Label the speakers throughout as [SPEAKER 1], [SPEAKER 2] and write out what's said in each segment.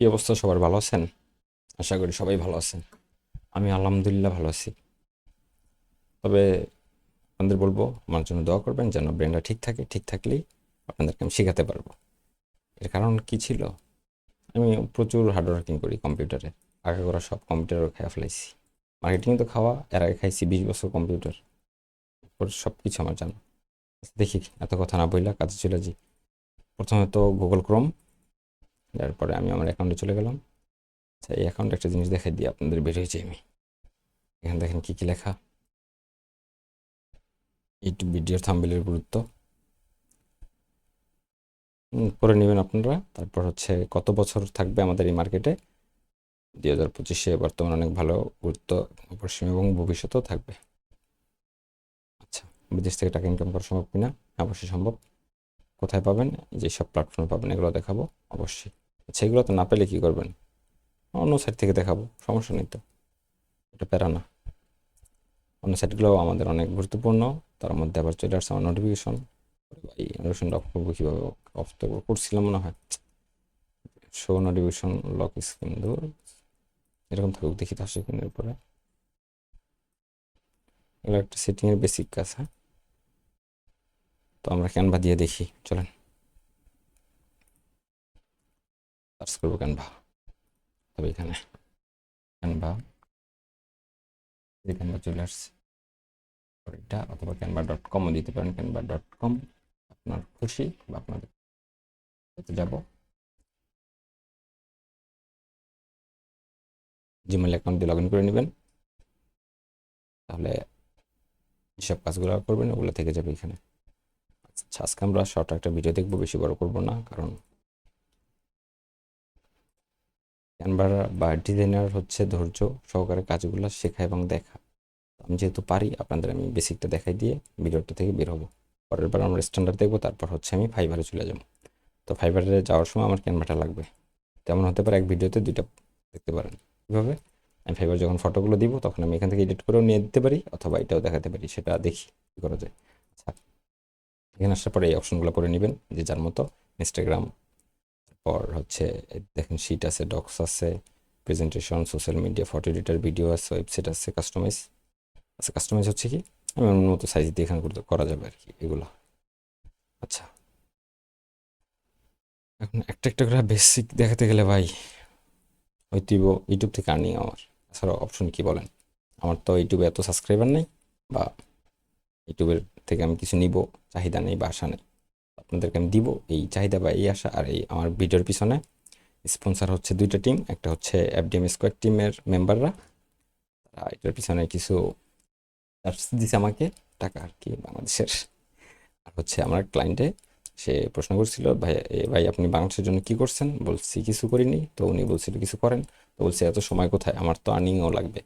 [SPEAKER 1] কি অবস্থা? সবার ভালো আছেন? আশা করি সবাই ভালো আছেন। আমি আলহামদুলিল্লাহ ভালো আছি। তবে আপনাদের বলবো আমার জন্য দোয়া করবেন যেন ব্রেনটা ঠিক থাকে। ঠিক থাকলেই আপনাদেরকে আমি শেখাতে পারবো। এর কারণ কি ছিল? আমি প্রচুর হার্ডওয়ার্কিং করি কম্পিউটারে। আগে করা সব কম্পিউটারও খেয়ে ফেলাইছি। মার্কেটিং তো খাওয়া, এর আগে খাইছি 20 বছর কম্পিউটার। ওর সব কিছু আমার জানা। দেখি এত কথা না বললা কাজে চলে যাই। প্রথমে তো গুগল ক্রোম, তারপরে আমি আমার অ্যাকাউন্টে চলে গেলাম। আচ্ছা, এই অ্যাকাউন্টে একটা জিনিস দেখাই দিই আপনাদের, বের হয়েছে আমি। এখানে দেখেন কি কি লেখা। ইউটিউব ভিডিওর থাম্বনেলের গুরুত্ব করে নেবেন আপনারা। তারপর হচ্ছে কত বছর থাকবে আমাদের এই মার্কেটে, 2025-এ বর্তমানে অনেক ভালো গুরুত্ব অবশ্যই এবং ভবিষ্যতেও থাকবে। আচ্ছা, বিদেশ থেকে টাকা ইনকাম করা সম্ভব কিনা? হ্যাঁ, অবশ্যই সম্ভব। কোথায় পাবেন? যেসব প্ল্যাটফর্মে পাবেন এগুলো দেখাবো অবশ্যই। আচ্ছা, এগুলো তো না পেলে কী করবেন? অন্য সাইট থেকে দেখাবো, সমস্যা নেই তো, এটা প্যারা না। অন্য সাইটগুলোও আমাদের অনেক গুরুত্বপূর্ণ। তার মধ্যে আবার চলে আসছে আমার নোটিফিকেশন। এই নোটিফিকেশনটা অফ করবো কীভাবে? অফ তো করছিলাম মনে হয়। শো নোটিফিকেশন লক স্ক্রিন, এরকম থাকুক, দেখি তো সেখানের পরে। এগুলো একটা সেটিংয়ের বেসিক কাজ। হ্যাঁ, তো আমরা ক্যানভা দিয়ে দেখি, চলেন সার্চ করবো ক্যানভা। তবে এখানে ক্যানভা, ক্যানভা চলে আসছে। এটা অথবা canva.com-ও দিতে পারেন। canva.com আপনার খুশি বা আপনাদের যাব। জিমেল অ্যাকাউন্ট দিয়ে লগ ইন করে নেবেন, তাহলে যেসব কাজগুলো করবেন ওগুলো থেকে যাবে এখানে। আচ্ছা, আজকে আমরা শর্ট একটা ভিডিও দেখবো, বেশি বড় করবো না, কারণ ক্যানভা বা ডিজাইনার হচ্ছে ধৈর্য সহকারে কাজগুলো শেখা এবং দেখা। আমি যেহেতু পারি, আপনাদের আমি বেসিকটা দেখাই দিয়ে ভিডিওটা থেকে বের হবো। পরের বার আমরা স্ট্যান্ডার্ড দেখবো, তারপর হচ্ছে আমি ফাইবারে চলে যাবো। তো ফাইবারে যাওয়ার সময় আমার ক্যানভাটা লাগবে। তেমন হতে পারে এক ভিডিওতে দুইটা দেখতে পারেন। কীভাবে? আমি ফাইবার যখন ফটোগুলো দিব তখন আমি এখান থেকে এডিট করেও নিয়ে দিতে পারি, অথবা এটাও দেখাতে পারি, সেটা দেখি কী করা যায়। আচ্ছা, এখানে আসার পরে এই অপশনগুলো করে নেবেন যে যার মতো। ইনস্টাগ্রাম, পর হচ্ছে দেখেন শিট আছে, ডক্স আছে, presentation, social media, photo editor, video আছে, ওয়েবসাইট আছে, কাস্টমাইজ। আচ্ছা, কাস্টমাইজ হচ্ছে কি? আমি আমার মতো সাইজ দিয়ে এখানে করতে করা যাবে আর কি এগুলো। আচ্ছা, এখন একটা একটা করে বেসিক দেখাতে গেলে ভাই হয়তো ইউটিউব থেকে আর্নিং আমার এছাড়া অপশন কি বলেন? আমার তো ইউটিউবে এত সাবস্ক্রাইবার নেই, বা ইউটিউবের থেকে আমি কিছু নিব চাহিদা নেই বা আশা নেই। আপনাদেরকে আমি দিব এই চাহিদা বা এই আশা, আর এই আমার ভিডিওর পিছনে স্পন্সার হচ্ছে দুইটা টিম। একটা হচ্ছে এফডিএম স্কোয়াড টিমের মেম্বাররা, তারা এটার পিছনে কিছু দিছে আমাকে টাকা আর কি, বাংলাদেশের। আর হচ্ছে আমার ক্লায়েন্টে সে প্রশ্ন করছিল, ভাই ভাই আপনি বাংলাদেশের জন্য কি করছেন? বলছি কিছু করিনি। তো উনি বলছিল কিছু করেন। তো বলছে এত সময় কোথায়, আমার তো আর্নিংও লাগবে।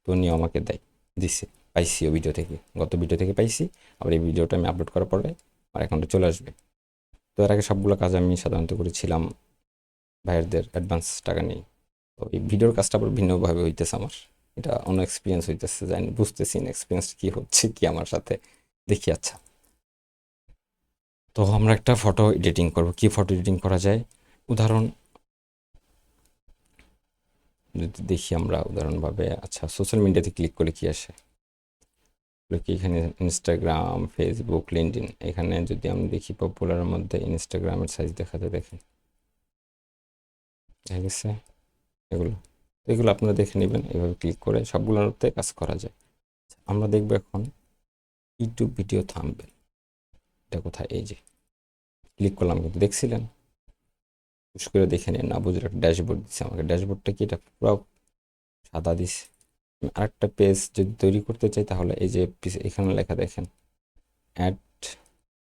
[SPEAKER 1] তো উনিও আমাকে দেয়, দিচ্ছে। পাইছি ও ভিডিও থেকে, গত ভিডিও থেকে পাইছি। আবার এই ভিডিওটা আমি আপলোড করার পরে আমার অ্যাকাউন্টে চলে আসবে। তো এর আগে সবগুলো কাজ আমি সাধারণত করেছিলাম ভাইয়ারদের অ্যাডভান্স টাকা নিয়ে। তো এই ভিডিওর কাজটা আবার ভিন্নভাবে হইতেছে আমার। এটা অন্য এক্সপিরিয়েন্স হইতেছে, জানি বুঝতেছি না এক্সপিরিয়েন্স কি হচ্ছে কি আমার সাথে। দেখি। আচ্ছা, তো আমরা একটা ফটো এডিটিং করব। কি ফটো এডিটিং করা যায়? উদাহরণ যদি দেখি আমরা উদাহরণভাবে, আচ্ছা সোশ্যাল মিডিয়াতে ক্লিক করে কি আসে? কি এখানে ইনস্টাগ্রাম, ফেসবুক, লিঙ্কডইন, এখানে যদি আমি দেখি পপুলারের মধ্যে ইনস্টাগ্রামের সাইজ দেখাতে, দেখেন দেখা গেছে এগুলো। এগুলো আপনারা দেখে নেবেন, এভাবে ক্লিক করে সবগুলোতে কাজ করা যায়। আমরা দেখবো এখন ইউটিউব ভিডিও থাম্বনেল। এটা কোথায়? এই যে ক্লিক করলাম, কিন্তু দেখছিলেন? পুশ করে দেখে নিন, না বুঝলে একটা ড্যাশবোর্ড দিচ্ছে আমাকে। ড্যাশবোর্ডটা কি? এটা পুরো সাদা দিছে। আরেকটা পেজ যদি তৈরি করতে চাই, তাহলে এই যে এখানে লেখা দেখেন, অ্যাড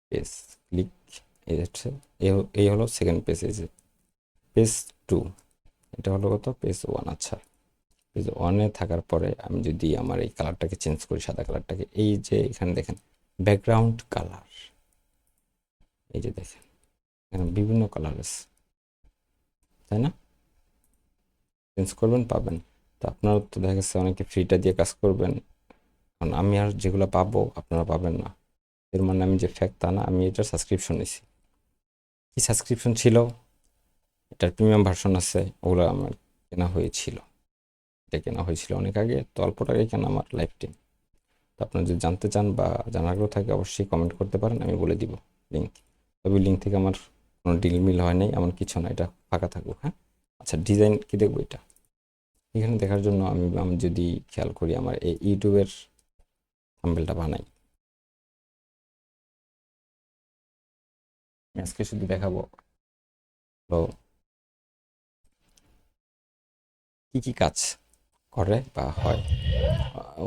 [SPEAKER 1] পেজ, ক্লিক। এই হচ্ছে, এই হলো সেকেন্ড পেজ। এই যে পেজ টু, এটা হলো কত? Page one. আচ্ছা, পেজ ওয়ানে থাকার পরে আমি যদি আমার এই কালারটাকে চেঞ্জ করি, সাদা কালারটাকে, এই যে এখানে দেখেন ব্যাকগ্রাউন্ড কালার, এই যে দেখেন এখানে বিভিন্ন কালার আছে, তাই না? চেঞ্জ করবেন, পাবেন। তো আপনারা তো দেখা গেছে অনেকে ফ্রিটা দিয়ে কাজ করবেন, কারণ আমি আর যেগুলো পাবো আপনারা পাবেন না। এর মানে আমি যে ফ্যাক্ট তা না, আমি এটার সাবস্ক্রিপশন নিছি। কি সাবস্ক্রিপশন ছিল? এটার প্রিমিয়াম ভার্সন আছে, ওগুলো আমার কেনা হয়েছিল। এটা কেনা হয়েছিল অনেক আগে, তো অল্প টাকায় কেনা আমার লাইফ টাইম। তো আপনারা যদি জানতে চান বা জানার আগ্রহ থাকে অবশ্যই কমেন্ট করতে পারেন, আমি বলে দিব লিঙ্ক। তবে লিঙ্ক থেকে আমার কোনো ডিল মিল হয় নাই, এমন কিছু না, এটা ফাঁকা থাকুক। হ্যাঁ, আচ্ছা, ডিজাইন কি দেখবো এটা? এখানে দেখার জন্য আমি যদি খেয়াল করি, আমার এই ইউটিউবের থাম্বনেলটা বানাই। আজকে শুধু দেখাবো তো কি কি কাজ করে বা হয়।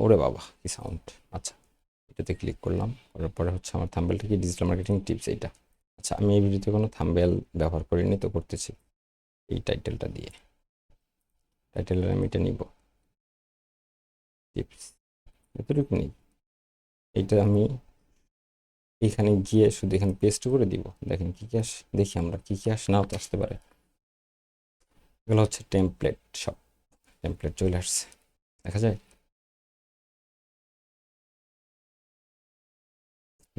[SPEAKER 1] ওরে বাবা, কি সাউন্ড! আচ্ছা, এটাতে ক্লিক করলাম, করার পরে হচ্ছে আমার থাম্বনেলটা কি, ডিজিটাল মার্কেটিং টিপস এইটা। আচ্ছা, আমি এই ভিডিওতে কোনো থাম্বনেল ব্যবহার করিনি, তো করতেছি এই টাইটেলটা দিয়ে। টাইটেলের আমি এটা নিব, টিপস, এতটুকু নেই। এইটা আমি এখানে গিয়ে শুধু এখানে পেস্ট করে দিব। দেখেন কি কি আসে, দেখি আমরা কি কি আসে, নাও তো আসতে পারে। এগুলো হচ্ছে টেমপ্লেট, সব টেমপ্লেট চলে আসছে, দেখা যায়।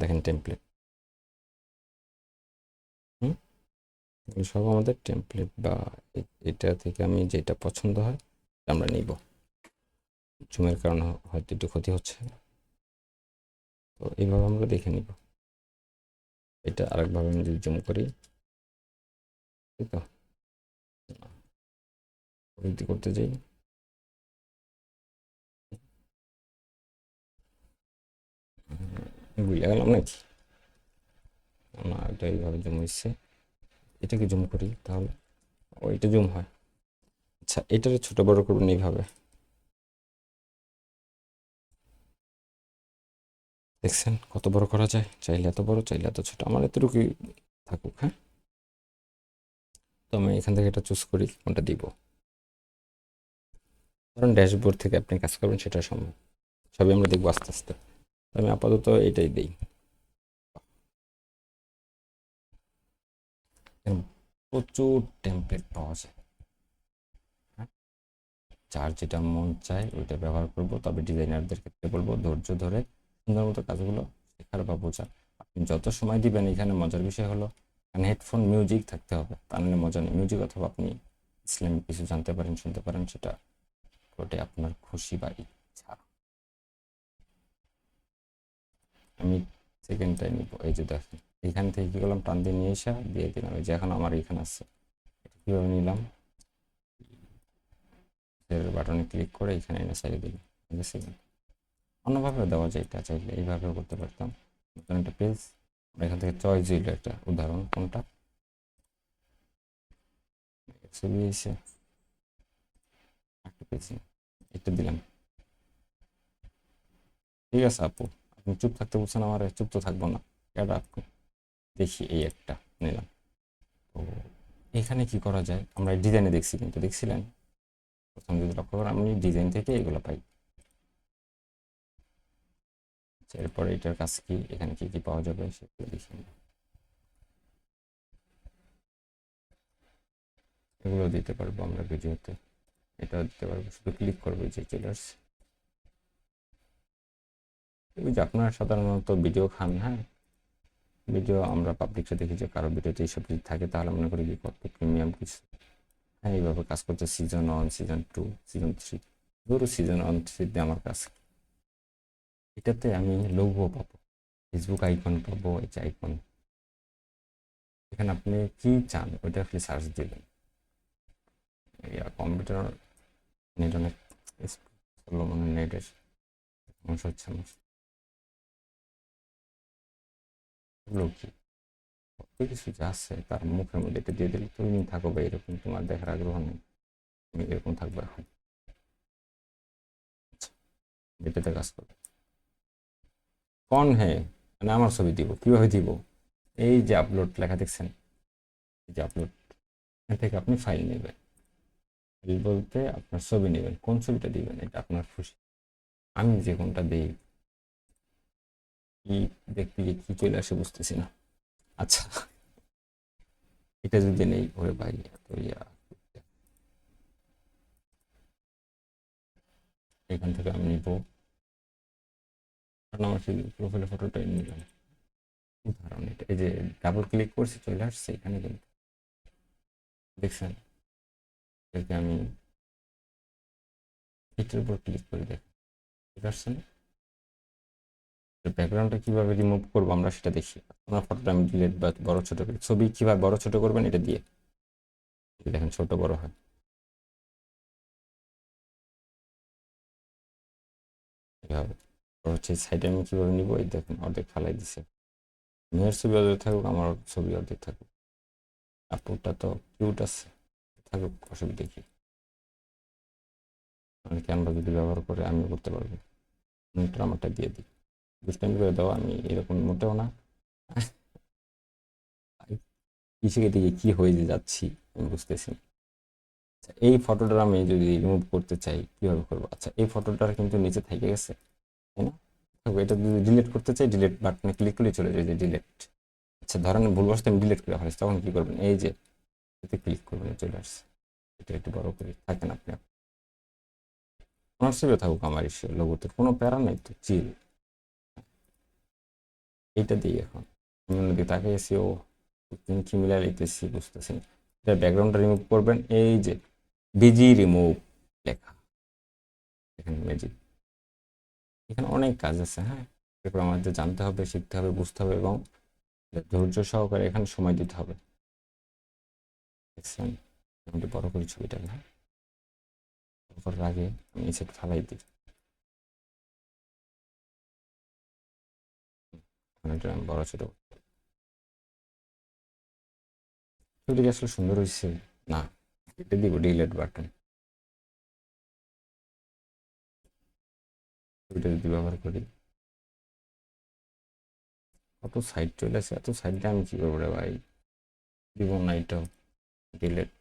[SPEAKER 1] দেখেন টেমপ্লেট, হুম, এগুলো সব আমাদের টেমপ্লেট, বা এটা থেকে আমি যেটা পছন্দ হয় আমরা নিব। জুমের কারণে হয়তো একটু ক্ষতি হচ্ছে, তো এইভাবে আমরা দেখে নিব। এটা আরেকভাবে আমি যদি জুম করি, তাই তো, প্রযুক্তি করতে যাই, বুঝে গেলাম নাকি? না, এটা এইভাবে জুম হচ্ছে, এটাকে জুম করি তাহলে ওইটা জুম হয়। আচ্ছা, এটারে ছোট বড় করবেন এইভাবে, দেখছেন কত বড় করা যায়, চাইলে এত বড়, চাইলে এত ছোট, আমার এতটুকুই থাকুক। হ্যাঁ, তো আমি এখান থেকে এটা চুজ করি কোনটা দিব। কারণ ড্যাশবোর্ড থেকে আপনি কাজ করবেন সেটা সম্ভব, সবই আমরা দেখবো আস্তে আস্তে। আমি আপাতত এটাই দিই। প্রচুর টেমপ্লেট পাওয়া যায়, হ্যাঁ, যার যেটা মন চায় ওইটা ব্যবহার করব। তবে ডিজাইনারদের ক্ষেত্রে বলবো ধৈর্য ধরে সুন্দর মতো কাজগুলো শেখার বা বোঝার। আপনি যত সময় দিবেন, এখানে মজার বিষয় হলো মানে হেডফোন মিউজিক থাকতে হবে, তা নাহলে মজা নেই। মিউজিক অথবা আপনি ইসলামিক কিছু জানতে পারেন, শুনতে পারেন, সেটা ওটাই আপনার খুশি বা ইচ্ছা। আমি সেকেন্ডটাই নিব, এই যে দেখেন এখান থেকে কী করলাম, টান দিয়ে নিয়ে এসে দিয়ে দিলাম, এই যে এখন আমার এখানে আছে। এটা কীভাবে নিলাম, এর বাটনে ক্লিক করে এখানে এনে সাইডে দিলাম, ঠিক আছে। অন্যভাবেও দেওয়া যায়, এটা চাইলে এইভাবেও করতে পারতাম। নতুন একটা পেজ, এখান থেকে চয়েস দিল একটা উদাহরণ, কোনটা ছবি এসে একটা পেজ এটা দিলাম। ঠিক আছে আপু, আপনি চুপ থাকতে বলছেন, আমার চুপ তো থাকবো না, এটা আপু দেখি এই একটা নিলাম। তো এখানে কি করা যায়, আমরা ডিজাইনে দেখছি, কিন্তু দেখছিলেন প্রথম যদি লক্ষ্য করেন, আমি ডিজাইন থেকে এগুলো পাই। আচ্ছা, এরপরে এটার কাজ কি, এখানে কি কি পাওয়া যাবে সেগুলো দেখি আমরা। এগুলো দিতে পারবো আমরা ভিডিওতে, এটাও দিতে পারবো, শুধু ক্লিক করবো যে চলে আসছে। ওই যে আপনারা সাধারণত ভিডিও খান, হ্যাঁ, ভিডিও আমরা পাবলিকটা দেখি যে কারো ভিডিওতে এইসব যদি থাকে, তাহলে মনে করি কি কত প্রিমিয়াম কিছু। হ্যাঁ, এইভাবে কাজ করছে সিজন 1, সিজন 2, সিজন 3। ধরো সিজন 1, 3 আমার কাজ কি? এটাতে আমি লোগো পাবো, ফেসবুক আইকন পাবো, এই যে আইকন, এখানে আপনি কি চান ওইটা আপনি সার্চ দিবেন। কম্পিউটার নেট অনেক স্লো, মানে নেটের সমস্যা হচ্ছে আমার। এগুলো কি, কত কিছু যে আছে তার মুখের মধ্যে এটা দিয়ে দিলে তুমি থাকো বা এরকম, তোমার দেখার আগ্রহ নেই, তুমি এরকম থাকবে এখন। আচ্ছা, এটাতে কাজ করবে কোন, হ্যাঁ, মানে আমার ছবি দিব, কিভাবে দিব? এই যে আপলোড লেখা দেখছেন, এই যে আপলোড, এখান থেকে আপনি ফাইল নেবেন। ফাইল বলতে আপনার ছবি নেবেন, কোন ছবিটা দিবেন এটা আপনার খুশি। আমি যে কোনটা দিই, কি দেখতে গিয়ে কি চলে আসে বুঝতেছি না। আচ্ছা, এটা যদি নেই, ওরে ভাই এত ইয়া, এখান থেকে আমি নিব, কারণ আমার সেই প্রোফাইল ফটোটাই নিলাম উদাহরণ। এটা এই যে ডাবল ক্লিক করছি চলে আসছে এখানে, কিন্তু দেখছেন? এটাকে আমি এটার উপর ক্লিক করে দেখি, ঠিক আছে না? ব্যাকগ্রাউন্ডটা কিভাবে রিমুভ করবো আমরা সেটা দেখি। আপনার ফটোটা আমি ডিলিট বা বড় ছোট করি, ছবি কিভাবে বড় ছোট করবেন এটা দিয়ে, দেখেন ছোট বড় হয় এভাবে। হচ্ছে সাইডে আমি কিভাবে নিব, এই দেখেন অর্ধেক ফালাই দিছে। মেয়ের ছবি অর্ধেক থাকুক, আমার ছবি অর্ধেক থাকুক, আপুটা তো কিউট আছে, থাকুক, অসুবিধা কি? মানে ক্যানভা যদি ব্যবহার করে আমি করতে পারবো, আমারটা দিয়ে দিই। দুষ্টামি করে দাও, আমি এরকম মোটেও না। কিসের দিকে কি হয়ে যাচ্ছি আমি বুঝতেছি না। আচ্ছা, এই ফটোটার আমি যদি রিমুভ করতে চাই কিভাবে করবো? আচ্ছা, এই ফটোটার কিন্তু নিচে থেকে গেছে, তাই না? থাকবে। এটা যদি ডিলিট করতে চাই, ডিলিট বাটনে ক্লিক করলে চলে যায় যে ডিলিট। আচ্ছা, ধরেন ভুলবশত আমি ডিলিট করে ফেলেছি, তখন কি করবেন? এই যে এতে ক্লিক করবেন, চলে আসছে। এটা একটু বড় করে থাকেন আপনি, আমার ছবিও থাকুক আমার ইস্যু লোগোতে, কোনো প্যারা নেই তো, চিল। এইটা দিই এখন। আমি অন্যদিকে তাকিয়েছি, ও কি মিলাই লিখতেছি বুঝতেছি না। এটা ব্যাকগ্রাউন্ডটা রিমুভ করবেন, এই যে বিজি রিমুভ লেখা, এখানে ম্যাজিক। এখানে অনেক কাজ আছে, হ্যাঁ। এরপর আমাদের জানতে হবে, শিখতে হবে, বুঝতে হবে এবং ধৈর্য সহকারে এখানে সময় দিতে হবে। দেখছেন? আমি একটু বড় করি ছবিটা, হ্যাঁ। করার আগে আমি এই সেট ফালাই দিই, এটা আমি বড় ছোট। ছবিটা কি আসলে সুন্দর হয়েছে? না, এটা দিব ডিলিট বাটন। ছবিটা যদি ব্যবহার করি, কত সাইড চলে আসে, এত সাইড দিয়ে আমি কি করবো রে ভাই? দিব না এটাও, ডিলিট।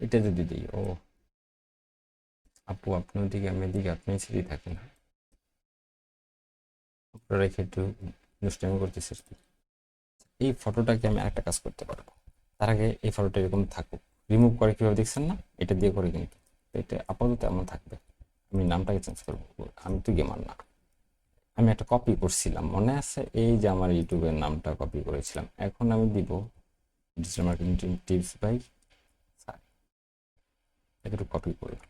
[SPEAKER 1] এটা যদি দিই, ও আপু আপনি ওদিকে আমি এদিকে, আপনি ছিঁড়ি থাকেন, আপনারা রেখে একটু দুষ্টামি করতেছি। এই ফটোটাকে আমি আরেকটা কাজ করতে পারবো। তার আগে এই ফটোটা এরকম থাকুক, রিমুভ করে কীভাবে দেখছেন না? এটা দিয়ে করে কিন্তু, এটা আপাতত এমন থাকবে। আমি নামটাকে চেঞ্জ করবো, আমি তো গেমার না। আমি একটা কপি করছিলাম, মনে আছে? এই যে আমার ইউটিউবের নামটা কপি করেছিলাম, এখন আমি দিব digital marketing tips by sir. এটা একটু কপি করলাম,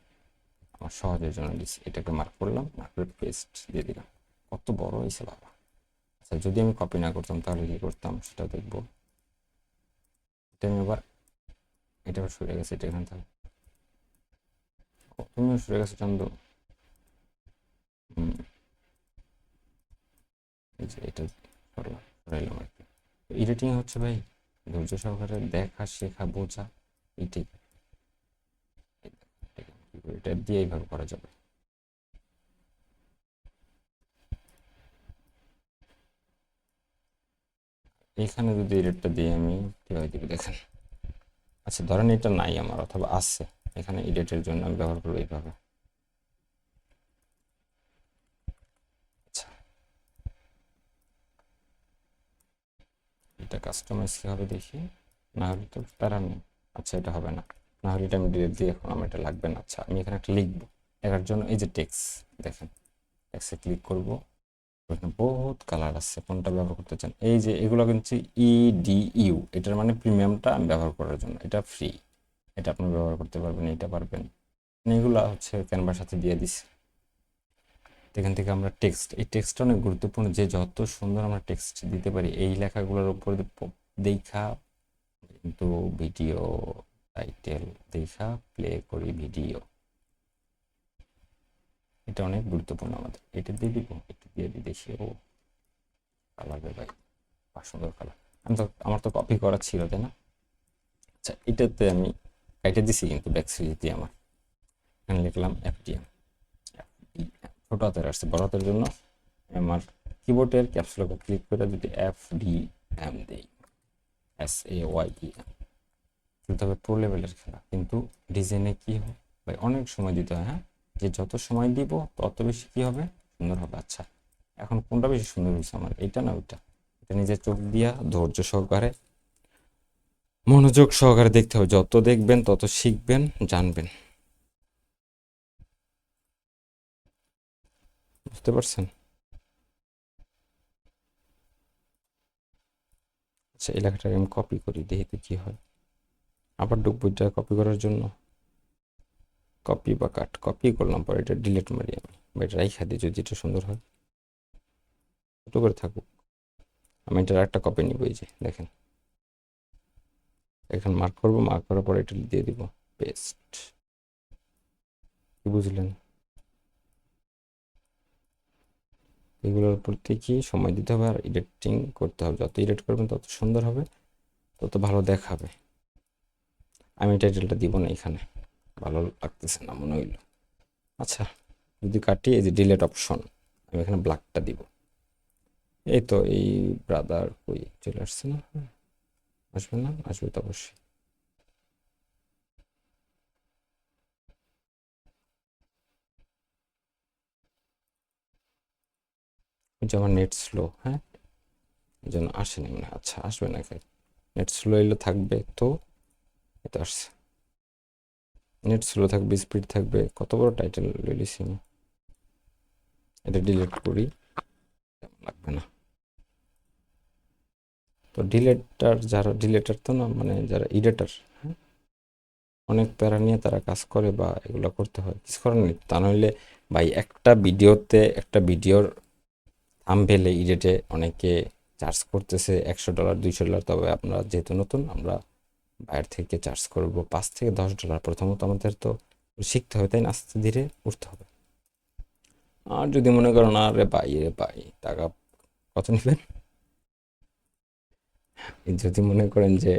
[SPEAKER 1] আমার সহজের জন্য দিচ্ছি, এটাকে মার্ক করলাম, মার্ক করে পেস্ট দিয়ে দিলাম। কত বড় হয়েছে বাবা! আচ্ছা, যদি আমি কপি না করতাম তাহলে কি করতাম সেটা দেখবো। এটা আমি আবার, এটা আবার সরে গেছে, এটা এখানে থাকবে। তুমিও সরে গেছো চান্দু। এই যে এটা সরাইলাম আর কি। এডিটিং হচ্ছে ভাই ধৈর্য সহকারে দেখা, শেখা, বোঝা, এইটাই। এটা দিয়ে এইভাবে করা যাবে। এইখানে যদি এডিটটা দিয়ে আমি কীভাবে দিবি দেখেন। আচ্ছা, ধরেন এটা নাই আমার, অথবা আছে, এখানে এডিটের জন্য আমি ব্যবহার করবো এইভাবে। আচ্ছা, এটা কাস্টমাইজ কী হবে দেখি, না হলে তো প্যারা নেই। আচ্ছা, এটা হবে না, না হলে এটা আমি ডিলিট দিই, এখন আমার এটা লাগবে না। আচ্ছা, আমি এখানে একটা লিখবো, লেখার জন্য এই যে টেক্সট, দেখেন টেক্সটে ক্লিক করবো। এখানে বহুত কালার আছে, কোনটা ব্যবহার করতে চান? এই যে এগুলো কিন্তু ইডিইউ, এটার মানে প্রিমিয়ামটা আমি ব্যবহার করার জন্য, এটা ফ্রি, এটা আপনি ব্যবহার করতে পারবেন, এটা পারবেন। এগুলো হচ্ছে ক্যানভার সাথে দিয়ে দিছি। এখান থেকে আমরা টেক্সট, এই টেক্সটটা অনেক গুরুত্বপূর্ণ, যে যত সুন্দর আমরা টেক্সট দিতে পারি এই লেখাগুলোর উপর দেখা, কিন্তু ভিডিও টাইটেল দেখা প্লে করি ভিডিও, এটা অনেক গুরুত্বপূর্ণ আমাদের। এটা দিয়ে দিব, একটু দিয়ে দিই দেখি। ও কালার ভাই, সুন্দর কালার। আমার তো কপি করা ছিল, তাই না? আচ্ছা, এটাতে আমি কাইটে দিছি কিন্তু ব্যাক সুইচ দিয়ে আমার, এখানে লিখলাম এফডিএম। ছোট হাতের আসছে, বড় হাতের জন্য আমার কিবোর্ডের ক্যাপসুলকে ক্লিক করে যদি এফডিএম দেই, SAYEM, তবে প্রো লেভেলের খেলা, কিন্তু ডিজাইনে কি হয় ভাই, অনেক সময় দিতে হয়, হ্যাঁ। যে যত সময় দিব তত বেশি কি হবে, সুন্দর হবে। আচ্ছা, এখন কোনটা বেশি সুন্দর হয়েছে আমার, এইটা না ওইটা? এটা নিজের চোখ দিয়া ধৈর্য সহকারে, মনোযোগ সহকারে দেখতে হবে, যত দেখবেন তত শিখবেন, জানবেন। বুঝতে পারছেন? আচ্ছা, এই লেখাটাকে আমি কপি করি, দেখি তো কি হয়। আবার ঢুকবো এটা কপি করার জন্য, কপি বা কাট, কপি করলাম, পরে এটা ডিলিট মারি আমি, বা এটা রাইখা দিই যদি এটা সুন্দর হয়, ছোটো করে থাকুক। আমি এটার একটা কপি নিব, এই যে দেখেন, এখন মার্ক করবো, মার্ক করার পরে এটা দিয়ে দিব পেস্ট। কি বুঝলেন? এগুলোর প্রতি কি সময় দিতে হবে আর এডিটিং করতে হবে, যত এডিট করবেন তত সুন্দর হবে, তত ভালো দেখাবে। আমি টাইটেলটা দিব না এখানে, ভালো লাগতেছে না মনে হইলো। আচ্ছা, যদি কাটি, এই যে ডিলেট অপশন, আমি এখানে ব্ল্যাকটা দিব। এই তো, এই ব্রাদার কই চলে আসছে না? আসবে না? আসবে তো অবশ্যই। ওই যে আমার নেট স্লো, হ্যাঁ, এই জন্য আসেনি মনে হয়। আচ্ছা, আসবে না, নেট স্লো এলে থাকবে তো, এটা আসছে। নেট স্লো থাকবে, স্পিড থাকবে, কত বড় টাইটেল লিখেছি আমি। এটা ডিলিট করি, লাগবে না। তো ডিলেটার তো না, মানে যারা এডিটার, হ্যাঁ, অনেক প্যারা নিয়ে তারা কাজ করে বা এগুলো করতে হয়, কিছু করার নেই। তা নইলে ভাই, একটা ভিডিওর থাম্বনেইলে এডিটে অনেকে চার্জ করতেছে $100 $200। তবে আমরা যেহেতু নতুন, আমরা বাইরে থেকে চার্জ করব $5 থেকে $10। প্রথমত আমাদের তো শিখতে হবে, তাই না, আস্তে ধীরে উঠতে হবে। আর যদি মনে করো না, রে ভাই টাকা কত নেবেন, যদি মনে করেন যে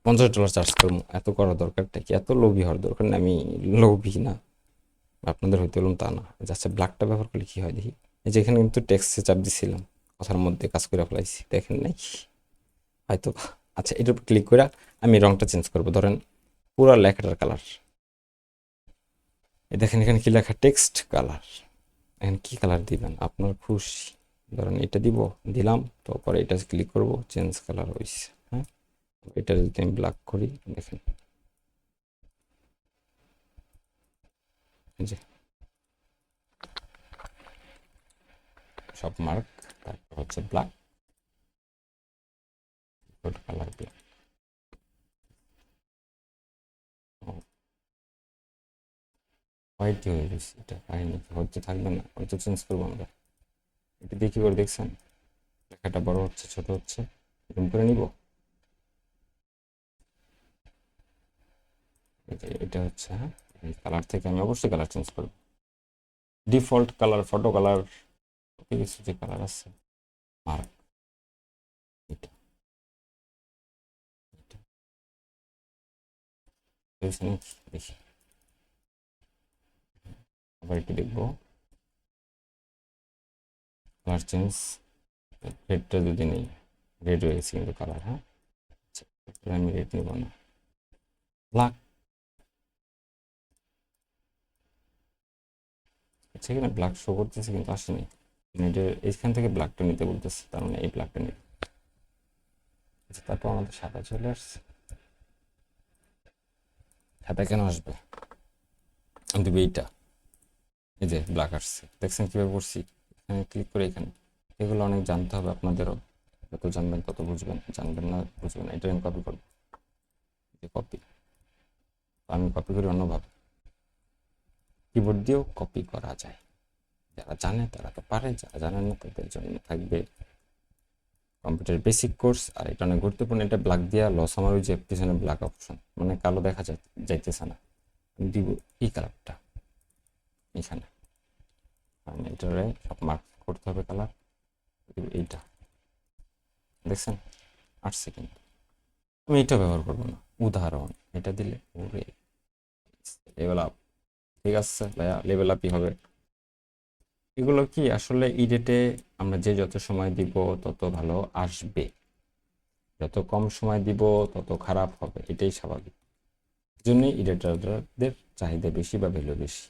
[SPEAKER 1] $50 চার্জ করবো, এত করার দরকারটা কি, এত লোভী হওয়ার দরকার নেই। আমি লোভী না, আপনাদের হইতে হলাম তা না। আচ্ছা, ব্ল্যাকটা ব্যবহার করলে কি হয় দেখি। এই যে এখানে কিন্তু টেক্সটে চাপ দিছিলাম, কথার মধ্যে কাজ করে ফেলাইছি, দেখেন নাই হয়তো। আচ্ছা, এটার উপর ক্লিক করে আমি রংটা চেঞ্জ করবো, ধরেন পুরো লেখাটার কালার। এই দেখেন এখানে কি লেখা, টেক্সট কালার। এখন কি কালার দিবেন আপনার খুশি, ধরেন এটা দিব, দিলাম, তারপরে এটা ক্লিক করব, চেঞ্জ কালার হয়েছে, হ্যাঁ। এটা যদি আমি ব্ল্যাক করি, দেখেন, এই যে সব মার্ক, তারপর হচ্ছে ব্ল্যাক, কালার ব্ল্যাক। হোয়াইট হয়ে গেছে, এটা কাহিনি হচ্ছে, থাকবে না, হয়তো চেঞ্জ করবো আমরা। এটা দিয়ে কি করে দেখছেন, লেখাটা বড় হচ্ছে ছোট হচ্ছে, জুম করে নিব। এটা হচ্ছে, হ্যাঁ, এই কালার থেকে আমি অবশ্যই কালার চেঞ্জ করবো। ডিফল্ট কালার, ফটো কালার, কিছু যে কালার আছে, মার্ক, এটা এটা দেখছেন, দেখি আবার একটু দেখবো, কালার চেঞ্জ, রেডটা যদি নেই, রেড হয়ে গেছে কিন্তু কালার, হ্যাঁ। আচ্ছা, আমি রেড নেব না, ব্ল্যাক। আচ্ছা, এখানে ব্ল্যাক শো করতেছে কিন্তু আসেনি, এটা এইখান থেকে ব্ল্যাকটা নিতে বলতেছে, তার মানে এই ব্ল্যাকটা নিতে। আচ্ছা, তারপর আমাদের সাদা চলে আসছে। সাদা কেন আসবে, আমি দেবো এইটা, এই যে ব্ল্যাক আসছে, দেখছেন কীভাবে করছি। এখানে ক্লিক করে এখানে, এগুলো অনেক জানতে হবে আপনাদেরও, যত জানবেন তত বুঝবেন, জানবেন না বুঝবেন না। এটা আমি কপি করবো, যে কপি, আমি কপি করি অন্যভাবে, কিবোর্ড দিয়েও কপি করা যায়। যারা জানে তারা তো পারে, যারা জানে না তাদের জন্য থাকবে কম্পিউটার বেসিক কোর্স। আর এটা অনেক গুরুত্বপূর্ণ। এটা ব্ল্যাক দিয়া লস, আমার ওই যে পিছনে ব্ল্যাক অপশন, মানে কালো দেখা যাইতেছে না, আমি দিব এই কালারটা এখানে, কারণ এটারে সব মার্ক করতে হবে কালার, এইটা দেখছেন আসছে, কিন্তু আমি এটা ব্যবহার করবো না, উদাহরণ এটা দিলে ওরে লেভেল আপ। ঠিক আছে ভাইয়া, লেভেল আপই হবে। এগুলো কি আসলে এডিটে আমরা যে যত সময় দিব তত ভালো আসবে, যত কম সময় দিব তত খারাপ হবে, এটাই স্বাভাবিক। এই জন্যই এডিটারদের চাহিদা বেশি বা ভ্যালু বেশি,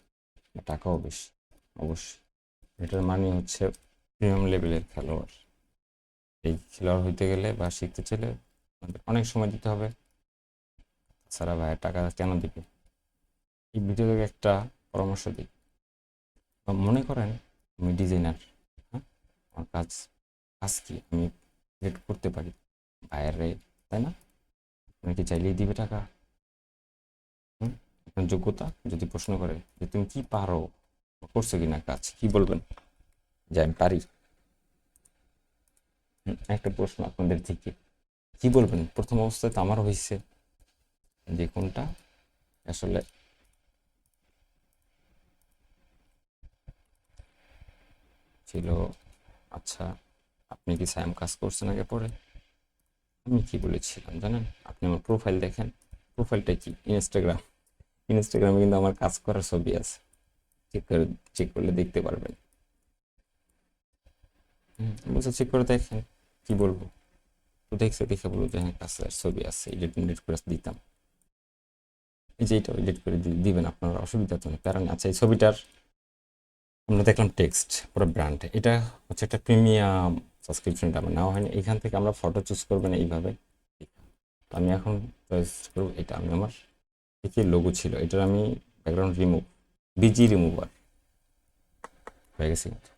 [SPEAKER 1] টাকাও বেশি। অবশ্যই এটার মানে হচ্ছে প্রিমিয়াম লেভেলের খেলোয়াড়। এই খেলোয়াড় হইতে গেলে বা শিখতে চাইলে আমাদের অনেক সময় দিতে হবে, তাছাড়া ভাইয়া টাকা কেন দিবে। এই ভিডিও থেকে একটা পরামর্শ দিই, মনে করেন আমি ডিজাইনার, হ্যাঁ, আমার কাজ কাজ কি, আমি ক্রিয়েট করতে পারি বাইরে, তাই না, আপনাকে চাইলেই দিবে টাকা? আপনার যোগ্যতা যদি প্রশ্ন করে যে তুমি কি পারো, করছো কিনা কাজ, কি বলবেন? যে আমি পারি। একটা প্রশ্ন আপনাদের থেকে, কি বলবেন? প্রথম অবস্থায় তো আমার হয়েছে যে কোনটা আসলে ছিল। আচ্ছা, আপনি কি স্যাম কাজ করছেন আগে পরে? আমি কি বলেছিলাম জানেন? আপনি আমার প্রোফাইল দেখেন। প্রোফাইলটা কি? ইনস্টাগ্রাম। ইনস্টাগ্রামে কিন্তু আমার কাজ করার ছবি আছে, চেক করে, চেক করলে দেখতে পারবেন। বলছে চেক করে দেখেন, কি বলবো? তো দেখছে, দেখে বলবো যে হ্যাঁ কাজের ছবি আছে, এডিট এডিট করে দিতাম। এই যে এটা এডিট করে দিবেন, আপনার অসুবিধা তো নেই, প্যারা নেই। আচ্ছা, এই ছবিটার আমরা দেখলাম টেক্সট পুরো ব্র্যান্ড, এটা হচ্ছে একটা প্রিমিয়াম সাবস্ক্রিপশনটা আমার নেওয়া হয়নি। এখান থেকে আমরা ফটো চুজ করবেন এইভাবে। তো আমি এখন চয়েস করবো এটা। আমি আমার কি লোগো ছিল এটার আমি ব্যাকগ্রাউন্ড রিমুভ, বিজি রিমুভার হয়ে গেছে কিন্তু।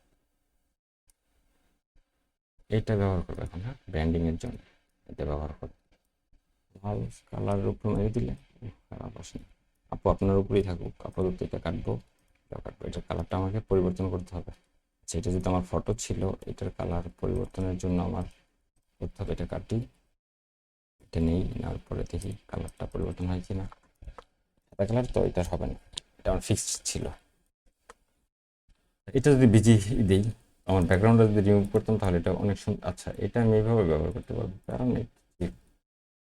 [SPEAKER 1] এটা ব্যবহার করবো এখন, হ্যাঁ, ব্র্যান্ডিং এর জন্য এটা ব্যবহার করবো। লাল কালারের উপর মেরে দিলে খারাপ আসে না। আপু আপনার উপরেই থাকুক, আপাতত এটা কাটবো, এটা কাটবো। এটার কালারটা আমাকে পরিবর্তন করতে হবে। আচ্ছা, এটা যদি আমার ফটো ছিল, এটার কালার পরিবর্তনের জন্য আমার করতে হবে, এটা কাটি, এটা নেই, নেওয়ার পরে দেখি কালারটা পরিবর্তন হয় কিনা। সাদা কালার তো এটা হবে না, এটা আমার ফিক্সড ছিল। এটা যদি বিজি দিই, আমার ব্যাকগ্রাউন্ডটা যদি রিমুভ করতাম তাহলে এটা অনেক সুন্দর। আচ্ছা, এটা আমি এইভাবে ব্যবহার করতে পারবো, কারণ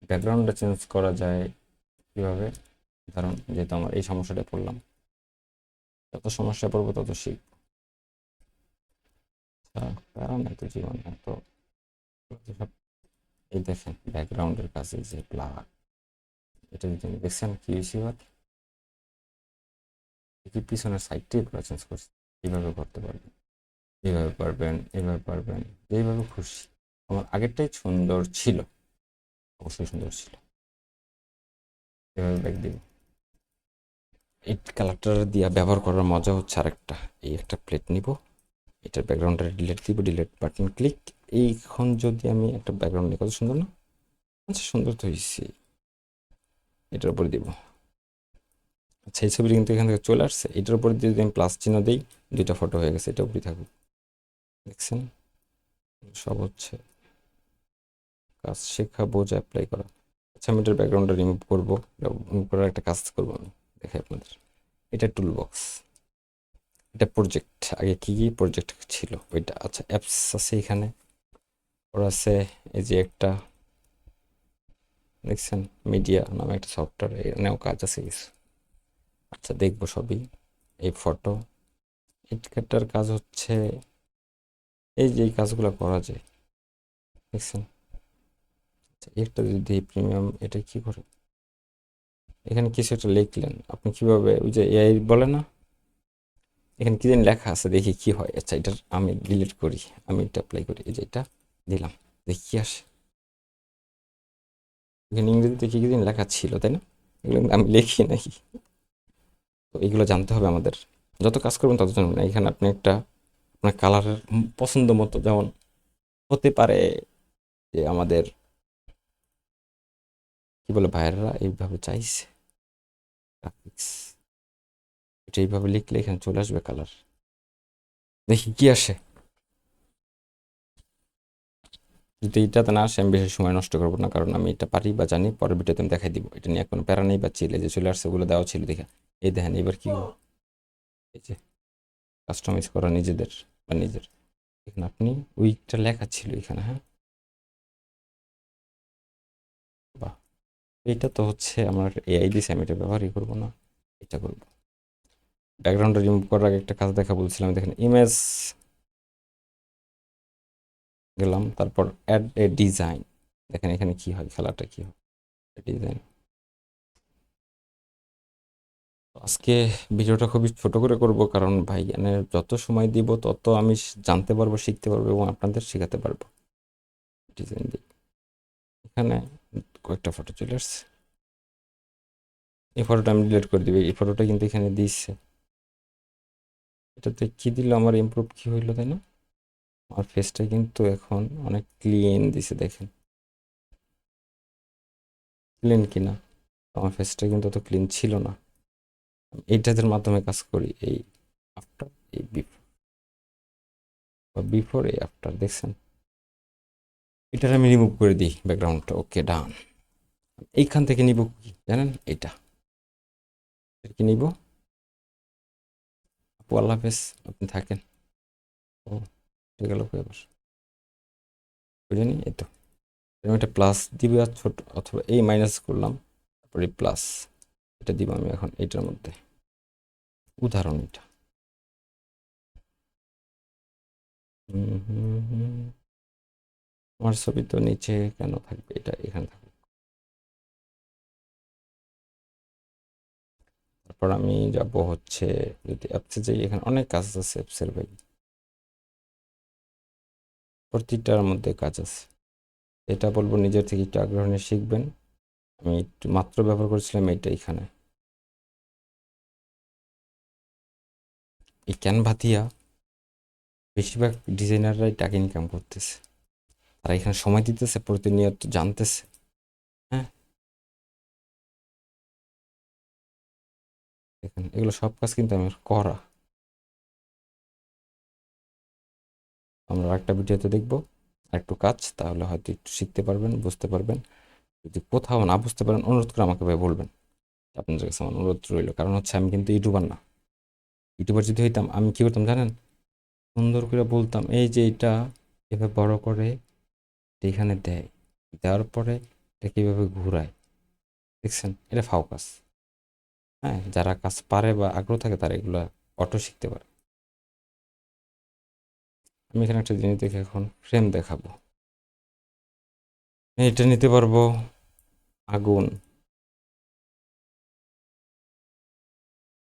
[SPEAKER 1] ব্যাকগ্রাউন্ডটা চেঞ্জ করা যায় কীভাবে। কারণ যেহেতু আমার এই সমস্যাটা পড়লাম, যত সমস্যা পড়বো তত শিখব। কারণ এত জীবন এত সব। এই দেখেন ব্যাকগ্রাউন্ডের কাছে যে ব্লার, এটা যদি আমি দেখছেন কি হয়েছে, এবার কি পিছনের সাইডটাই পুরো চেঞ্জ করছে। এইভাবে করতে পারবেন, এইভাবে পারবেন, এইভাবে পারবেন, এইভাবে খুশি। আমার আগেরটাই সুন্দর ছিল, অবশ্যই সুন্দর ছিল। এভাবে ব্যাক দিব। এই কালারটা দিয়ে ব্যবহার করার মজা হচ্ছে আরেকটা। এই একটা প্লেট নিব, এটার ব্যাকগ্রাউন্ডটা ডিলেট দিব, ডিলেট বাটন ক্লিক। এইখন যদি আমি একটা ব্যাকগ্রাউন্ড নিই, কত সুন্দর না? আচ্ছা, সুন্দর তো হয়েছে। এটার উপরে দিব। আচ্ছা, এই ছবিটা কিন্তু এখান থেকে চলে আসছে। এটার উপরে যদি আমি প্লাস চিহ্ন দিই, দুইটা ফটো হয়ে গেছে, এটা উপরে থাকুক। দেখছেন, সব হচ্ছে কাজ শেখা, বোঝা, অ্যাপ্লাই করা। আচ্ছা, আমি এটার ব্যাকগ্রাউন্ডটা রিমুভ করবো। রিমুভ করার একটা কাজ করবো আমি, দেখাই আপনাদের। এটা টুল বক্স, এটা প্রজেক্ট। আগে কি কি প্রজেক্ট ছিল ওইটা। আচ্ছা, অ্যাপস আছে এখানে, ওর আছে এই যে একটা, দেখছেন মিডিয়া নামে একটা সফটওয়্যার, এখানেও কাজ আছে কিছু। আচ্ছা, দেখবো সবই। এই ফটো এডিটরটার কাজ হচ্ছে এই যে এই কাজগুলো করা যায়, দেখছেন। আচ্ছা, একটা যদি প্রিমিয়াম, এটা কি করে? এখানে কিছু একটা লিখলেন আপনি, কিভাবে ওই যে এআই বলে না, এখানে কি জানি লেখা আছে, দেখি কি হয়। আচ্ছা, এটা আমি ডিলিট করি, আমি এটা অ্যাপ্লাই করি, এই যে এটা দিলাম, দেখি কি আসে। এখানে ইংরেজিতে কি কি জানি লেখা ছিল, তাই না? এগুলো কিন্তু আমি লিখি নাকি? তো এগুলো জানতে হবে আমাদের। যত কাজ করবেন তত জানবেন। এখানে আপনি একটা আপনার কালারের পছন্দ মতো, যেমন হতে পারে যে আমাদের কি বলে ভাইয়েরা এইভাবে চাইছে গ্রাফিক্স, এটা এইভাবে লিখলে এখানে চলে আসবে কালার, দেখি কি আসে। যদি এটাতে না আসে, আমি বেশি সময় নষ্ট করবো না, কারণ আমি এটা পারি বা জানি। পরের ভিডিওতে আমি দেখাই দিব, এটা নিয়ে কোনো প্যারা নেই বা চিলে যে চলে আসছে ওগুলো দেওয়া ছিল দেখা। এই দেখেন এবার কি হলো, এই যে কাস্টমাইজ করা নিজেদের বা নিজের। এখানে আপনি উইকটা লেখা ছিল এখানে, হ্যাঁ, বাহ। এইটা তো হচ্ছে আমার এআই দিছে, আমি এটা ব্যবহারই করবো না, এটা করবো। ব্যাকগ্রাউন্ডটা রিমুভ করার আগে একটা কাজ দেখা বলছিলাম, দেখেন ইমেজ গেলাম, তারপর অ্যাড এ ডিজাইন। দেখেন এখানে কি হয়, খেলাটা কি হয়, ডিজাইন। আজকে ভিডিওটা খুবই ছোট করে করব, কারণ ভাই মানে যত সময় দিব তত আমি জানতে পারবো, শিখতে পারবো এবং আপনাদের শেখাতে পারবো। ডিজাইন দিই, এখানে কয়েকটা ফটো চলে আসছে। এই ফটোটা আমি ডিলিট করে দিবি, এই ফটোটা কিন্তু এখানে দিচ্ছে। এটাতে কি দিল আমার, ইমপ্রুভ কি হইলো, তাই না? আমার ফেসটা কিন্তু এখন অনেক ক্লিন দিছে, দেখেন। ক্লিন কিনা। আমার ফেসটা কিন্তু অত ক্লিন ছিল না। এইটাদের মাধ্যমে কাজ করি, এই আফটার, এই বিফোর, বা বিফোর এই আফটার, দেখছেন? এটার আমি রিমুভ করে দিই ব্যাকগ্রাউন্ডটা। ওকে, ডান। এইখান থেকে নিব কি জানেন? এটা কি নিব? আপু আল্লাহ হাফেজ, আপনি থাকেন। ও ঠিক গেল এবার, বুঝেনি? এই তো এরকম একটা প্লাস দিবে, আর ছোট অথবা এই মাইনাস করলাম, তারপরে প্লাস এটা দিব আমি এখন এইটার মধ্যে। উদাহরণ এটা। আমার ছবি তো নিচে কেন থাকবে? এটা এখানে থাকবে। তারপর আমি যাব হচ্ছে, যদি অ্যাপসে যাই, এখানে অনেক কাজ আছে অ্যাপসের ভাই, প্রতিটার মধ্যে কাজ আছে। এটা বলবো নিজের থেকে একটু আগ্রহ নিয়ে শিখবেন। আমি একটু মাত্র ব্যবহার করেছিলাম এইটা এখানে। এই ক্যানভা দিয়া বেশিরভাগ ডিজাইনাররাই টাকা ইনকাম করতেছে। তারা এখানে সময় দিতেছে, প্রতিনিয়ত জানতেছে। হ্যাঁ, দেখেন এগুলো সব কাজ কিন্তু আমার করা। আমরা একটা ভিডিওতে দেখবো একটু কাজ, তাহলে হয়তো একটু শিখতে পারবেন, বুঝতে পারবেন। যদি কোথাও না বুঝতে পারেন, অনুরোধ করে আমাকে ভাই বলবেন। আপনাদের কাছে আমার অনুরোধ রইল, কারণ হচ্ছে আমি কিন্তু ইউটিউবার না। ইউটিউবার যদি হইতাম, আমি কি করতাম জানেন? সুন্দর করে বলতাম, এই যে এটা এভাবে বড় করে এখানে দেয়, দেওয়ার পরে এটা কীভাবে ঘুরায়, দেখছেন? এটা ফাও কাজ। হ্যাঁ, যারা কাজ পারে বা আগ্রহ থাকে তারা এগুলো অটো শিখতে পারে। আমি এখানে একটা জিনিস দেখে এখন ফ্রেম দেখাবো। এটা নিতে পারবো, আগুন,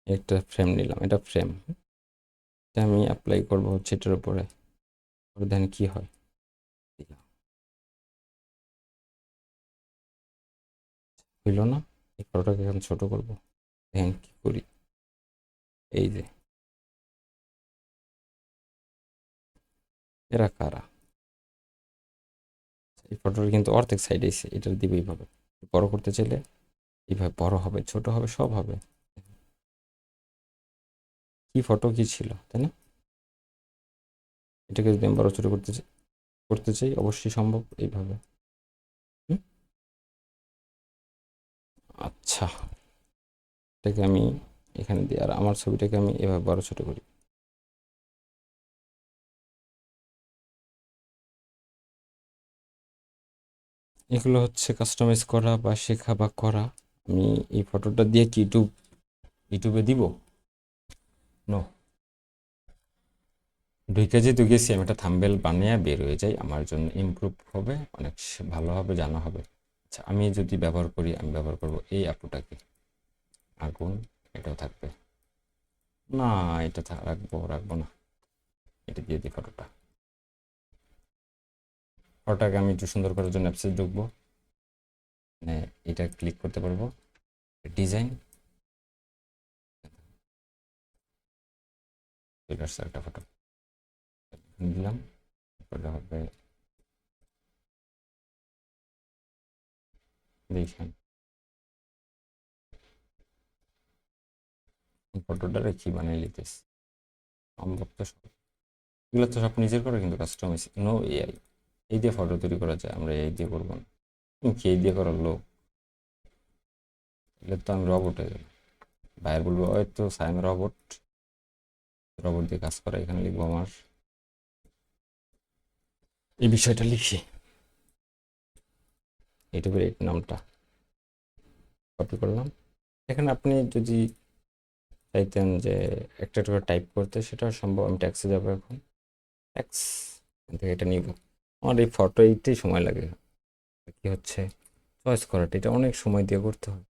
[SPEAKER 1] একটা ফ্রেম নিলাম, এটা ফ্রেম। এটা আমি অ্যাপ্লাই করবো হচ্ছে এটার উপরে, দেন কি হয়। হইল না? এই ফটোটাকে এখন ছোট করবো, দেখেন কি করি। এই যে, এরা কারা? এই ফটোটা কিন্তু অর্ধেক সাইড এসে, এটা দিবে এইভাবে। বড় করতে চাইলে এইভাবে বড় হবে, ছোট হবে, সব হবে। কি ফটো কি ছিল, তাই না? এটাকে যদি আমি বড় ছোট করতে চাই অবশ্যই সম্ভব এইভাবে। হুম? আচ্ছা, এটাকে আমি এখানে দিই, আর আমার ছবিটাকে আমি এভাবে বড় ছোট করি। এগুলো হচ্ছে কাস্টমাইজ করা বা শেখা বা করা। আমি এই ফটোটা দিয়ে কি ইউটিউবে দিব? নো। ঢুকে যেহেতু গেছি, আমি একটা থাম্বনেল বানিয়ে বের হয়ে যাই, আমার জন্য ইমপ্রুভ হবে, অনেক ভালো হবে, জানা হবে। আচ্ছা, আমি যদি ব্যবহার করি, আমি ব্যবহার করব এই আপুটাকে, আগুন। এটাও থাকবে না, এটা রাখবো না, এটা দিয়ে দিই ফটোটা। ফটোটাকে আমি একটু সুন্দর করার জন্য অ্যাপসে ঢুকবো, মানে এটা ক্লিক করতে পারবো, ডিজাইন, একটা ফটো দিলাম। ফটোটা হবে, দেখেন ফটোটা রেখি বানিয়ে নিতেছি। সম্ভব তো সব, এগুলো তো সব নিজের করে, কিন্তু কাস্টমাইজ নো এআই। এই দিয়ে ফটো তৈরি করা যায়, আমরা এই দিয়ে করবো না। তুমি কি এই দিয়ে করার লোক? এগুলো তো আমি রবট হয়ে গেল। বাইরে বলবো ওই তো সাইম রবট, রবট দিয়ে কাজ করা। এখানে লিখবো আমার এই বিষয়টা, লিখি ইউটিউবের এই নামটা কপি করলাম। এখানে আপনি যদি চাইতেন যে একটা একটা করে টাইপ করতে, সেটাও সম্ভব। আমি ট্যাক্সে যাবো এখন, ট্যাক্স থেকে এটা নিব। আমার এই ফটো এইতেই সময় লাগে, কি হচ্ছে চয়েস করাটা, এটা অনেক সময় দিয়ে করতে হয়।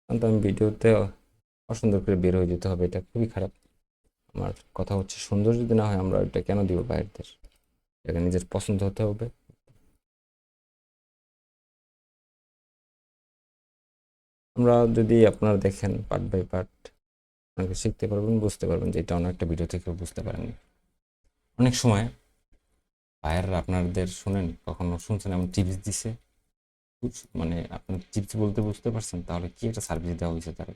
[SPEAKER 1] কিন্তু আমি ভিডিওতে অসুন্দর করে বের হয়ে যেতে হবে, এটা খুবই খারাপ। আমার কথা হচ্ছে, সুন্দর যদি না হয় আমরা এটা কেন দিব বাইরেদের? এটা নিজের পছন্দ হতে হবে। আমরা যদি আপনারা দেখেন পার্ট বাই পার্ট, আপনাকে শিখতে পারবেন, বুঝতে পারবেন যে এটা অন্য একটা ভিডিও থেকেও বুঝতে পারেননি। অনেক সময় ভাইয়েররা আপনাদের শুনেন, কখনো শুনছেন এমন টিপস দিছে মানে আপনার টিপস বলতে বুঝতে পারছেন, তাহলে কি একটা সার্ভিস দেওয়া হয়েছে তারা,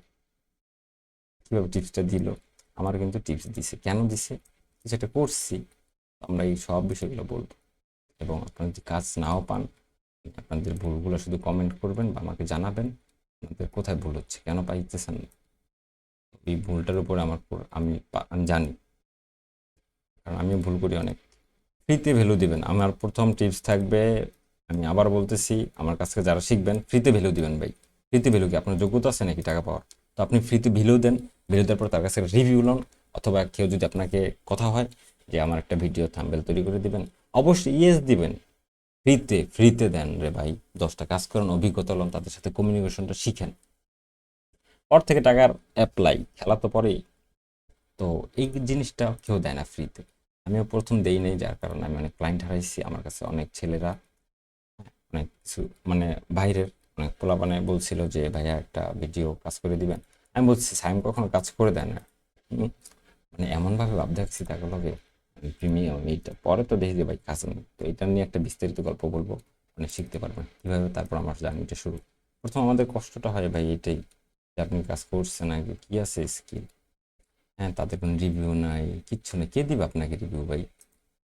[SPEAKER 1] কীভাবে টিপসটা দিল। আমার কিন্তু টিপস দিছে, কেন দিছে, কিছু একটা করছি, আমরা এই সব বিষয়গুলো বলবো। এবং আপনারা যদি কাজ নাও পান, আপনাদের ভুলগুলো শুধু কমেন্ট করবেন বা আমাকে জানাবেন আপনাদের কোথায় ভুল হচ্ছে, কেন পাইতেছেন না। এই ভুলটার উপরে আমি জানি, কারণ আমিও ভুল করি অনেক। ফ্রিতে ভ্যালু দিবেন, আমার প্রথম টিপস থাকবে, আমি আবার বলতেছি, আমার কাছ থেকে যারা শিখবেন ফ্রিতে ভ্যালু দিবেন ভাই। ফ্রিতে ভ্যালু কি আপনার যোগ্যতা আছে নাকি টাকা পাওয়ার? তো আপনি ফ্রিতে ভ্যালু দেন, ভ্যালু দেওয়ার পর তার কাছে রিভিউ লন, অথবা কেউ যদি আপনাকে কথা হয় যে আমার একটা ভিডিও থাম্বনেল তৈরি করে দিবেন, অবশ্যই ইয়েস দিবেন। ফ্রিতে ফ্রিতে দেন রে ভাই, 10টা কাজ করেন, অভিজ্ঞতা লন, তাদের সাথে কমিউনিকেশনটা শিখেন, পর থেকে টাকার অ্যাপ্লাই খেলা তো পরেই। তো এই জিনিসটা কেউ দেয় না ফ্রিতে, আমিও প্রথম দেই নেই, যার কারণে আমি অনেক ক্লায়েন্ট হারাইছি। আমার কাছে অনেক ছেলেরা, অনেক কিছু মানে বাইরের অনেক পোলাপানে বলছিল যে ভাইয়া একটা ভিডিও কাজ করে দিবেন। আমি বলছি সাইম কখনো কাজ করে দেয় না। হুম, মানে এমনভাবে ভাব দেখছি তাকে লগে প্রিমিয়াম এইটা, পরে তো দেখি যে ভাই কাজ নেই। তো এটা নিয়ে একটা বিস্তারিত গল্প বলবো, মানে শিখতে পারবেন কীভাবে, তারপর আমার জার্নিটা শুরু। প্রথম আমাদের কষ্টটা হয় ভাই এটাই, যে আপনি কাজ করছেন আগে কী আছে স্কিল, হ্যাঁ তাদের কোনো রিভিউ নাই, কিচ্ছু নেই, কে দিবে আপনাকে রিভিউ ভাই,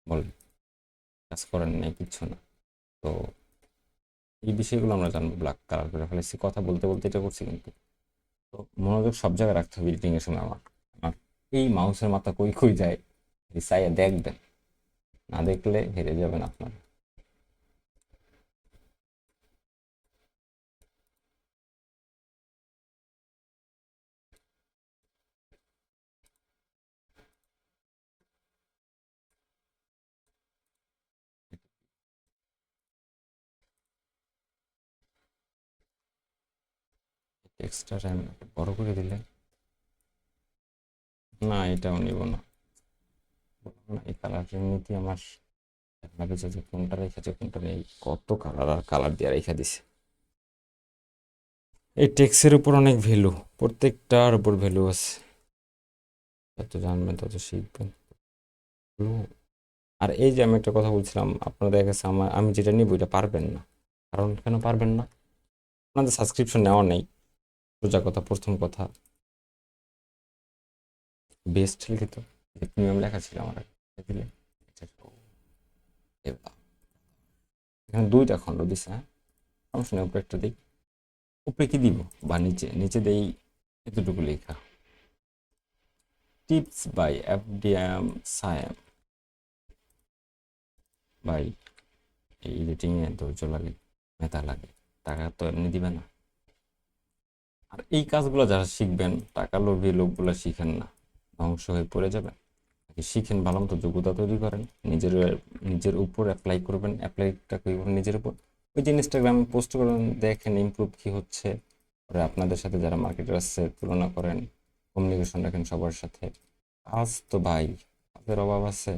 [SPEAKER 1] বলেন, কাজ করেন নাই কিচ্ছু না। তো এই বিষয়গুলো আমরা জানবো, ব্ল্যাক কালার করে ফেলেছি কথা বলতে বলতে, এটা করছি কিন্তু। তো মনোযোগ সব জায়গায় রাখতে হবে এডিটিং এর সময় আমার। আমার এই মাউসের মাথা কই কই যায়, চাইয়া দেখবেন, না দেখলে হেরে যাবেন আপনার। এক্সট্রা টাইম বড় করে দিলে, না এটাও নিব না। না, এই কালারের নীতি আমার লাগেছে যে কোনটা রেখেছে কোনটা নেই, কত কালার আর কালার দিয়ে রেখে দিছে। এই টেক্সের উপর অনেক ভ্যালু, প্রত্যেকটার উপর ভ্যালু আছে, যত জানবেন তত শিখবেন। আর এই যে আমি একটা কথা বলছিলাম, আপনারা দেখা গেছে আমি যেটা নিব এটা পারবেন না, কারণ কেন পারবেন না, আপনাদের সাবস্ক্রিপশন নেওয়া নেই, সোজা কথা, প্রথম কথা। বেস্ট লিখিত প্রিমিয়াম লেখা ছিল আমার আগে, দিলে এখানে দুইটা খণ্ড দিছে, হ্যাঁ সমস্যা নেই, উপরে একটা দিই, উপরে কি দিব বা নিচে, নিচে দেই এতটুকু লেখা, টিপস বাই এফডিএম সায়েম। ভাই এই এডিটিংয়ে ধৈর্য লাগে, মেধা লাগে, টাকা তো এমনি দিবে না। আর এই কাজগুলো যারা শিখবেন, টাকা লোভী লোকগুলো শিখেন না, ধ্বংস হয়ে পড়ে যাবেন। শিখেন ভালো মতো, যোগ্যতা তৈরি করেন, নিজের নিজের উপর অ্যাপ্লাই করবেন, অ্যাপ্লাইটা করবেন নিজের উপর। ওই যে ইনস্টাগ্রামে পোস্ট করেন, দেখেন ইমপ্রুভ কী হচ্ছে, পরে আপনাদের সাথে যারা মার্কেটার আছে তুলনা করেন, কমিউনিকেশন রাখেন সবার সাথে। কাজ তো ভাই, কাজের অভাব আছে,